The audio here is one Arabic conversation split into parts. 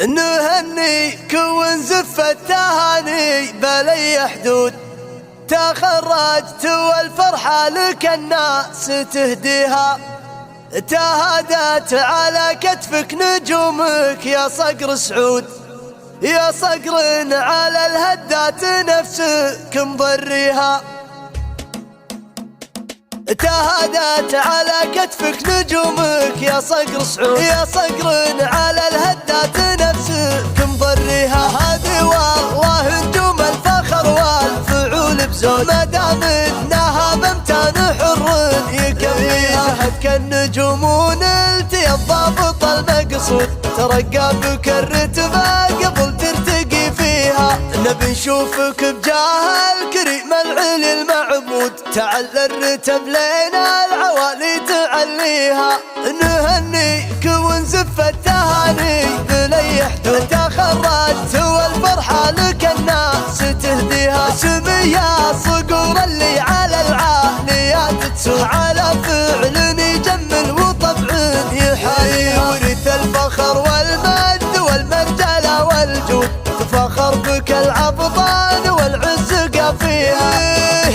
نهنيك ونزف التهاني بلي حدود، تخرجت والفرحة لك الناس تهديها، تهادت على كتفك نجومك يا صقر سعود، يا صقر على الهدات نفسك مضريها، تهادت على كتفك نجومك يا صقر سعود، يا صقر على الهدات نفسك مضريها. هذه والله نجوم الفخر والفعول بزود، ما دام انها بامتان حر يكفيها. زهدك النجوم ونلتي الضابط المقصود، ترقى بك الرتبة قبل ترتقي فيها. نبي نشوفك بجاه الكريم العلي المعبود، تعلى الرتب لين العوالي تعليها. نهنيك ونزف التهاني بلي حدود، تخرجت والفرحة لك الناس تهديها. سمية صقور اللي على العاليات تسود، على فعل يجمل وطبع يحييها. ورث الفخر والمجد والمرجلة والجود، تفخر بك العبطان والعز قافيها.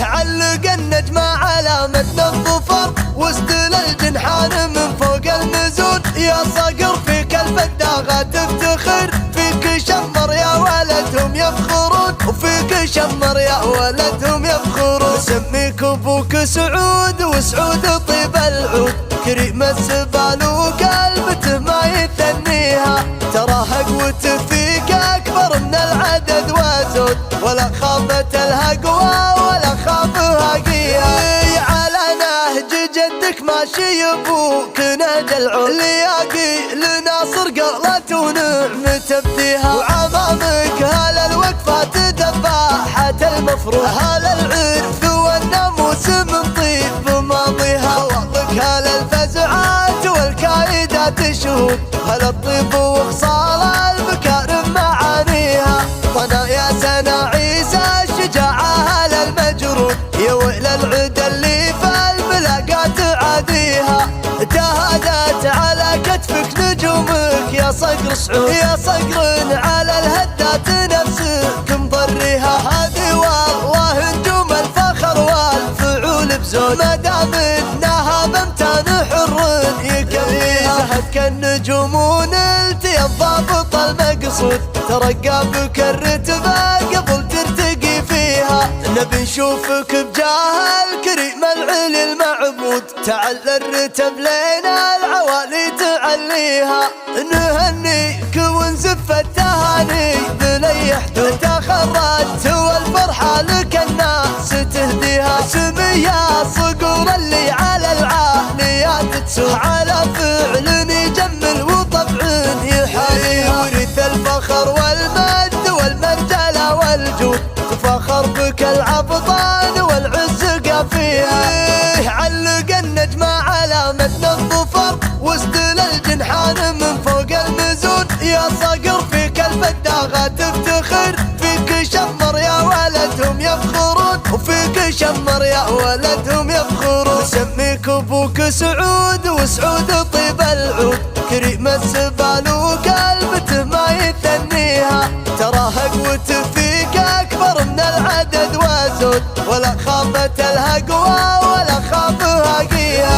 علق النجمة على متن الظفر، واسدل الجنحان من فوق المزود، يا صقر فيك الفداغة تفتخر، فيك شمر يا ولدهم يفخرون، وفيك شمر يا ولدهم يفخرون. سميك ابوك سعود وسعود طيب العود، كريم السبال وقلبته ما يثنيها. تراها قوته فيك اكبر من العدد وزود، ولا خافت الهقوى ولا خاف هاقيها. على نهج جدك ماشي ابوك نهج العود، لياقي لناصر قالت ونعم تبديها. وعمامك هلا الوقفات دباحة المفروض، هلا العرف والناموس من طيب ماضيها. واضك هلا الفزعات والكايدات شهود، هلا الطيب وخصال المكارم معانيها. طنا يا سنا عيسى الشجاعة هلا المجرود، يا ويل العد اللي في الملاقات عاديها. تهادت على كتفك نجومك يا صقر سعود، يا صقر على الهدات نفسك مضريها. هذه والله نجوم الفخر والفعول بزود، ما دام انها بامتان حر يكفيها. زهدك النجوم ونلتي الضابط المقصود، ترقى بك الرتبة قبل ترتقي فيها. نبي نشوفك بجاه الكريم العلي المعبود، تعلى الرتب لين العوالي تعليها. نهنيك ونزف التهاني بلي حدود، تخرجت والفرحة لك الناس تهديها. سمية صقور اللي على العاليات تسود، على فعل يجمل وطبع يحييها. ورث الفخر والمجد والمرجلة والجود، تفخر بك العبطان والعز قافيها. علق النجمة على متن الظفر، واسدل الجنحان من فوق المزود، يا صقر فيك الفداغة تفتخر، فيك شمر يا ولدهم يفخرون، وفيك شمر يا ولدهم يفخرون. سميك ابوك سعود وسعود طيب العود، كريم السبال وقلبته ما يثنيها. تراها قوته فيك اكبر من العدد وزود، ولا خافت الهقوى ولا خاف هاقيها.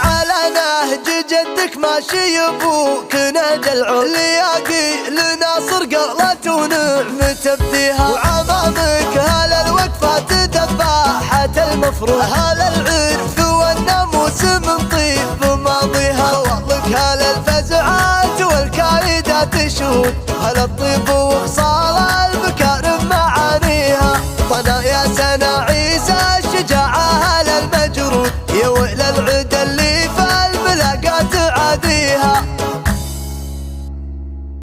على نهج جدك ماشي ابوك نهج العود، لياقي لناصر قالت ونعم تبديها. وعمامك هلا الوقفات دباحة المفروض، هلا العرف والناموس من طيب ماضيها. واضك هلا الفزعات والكايدات شهود، هلا الطيب وخصال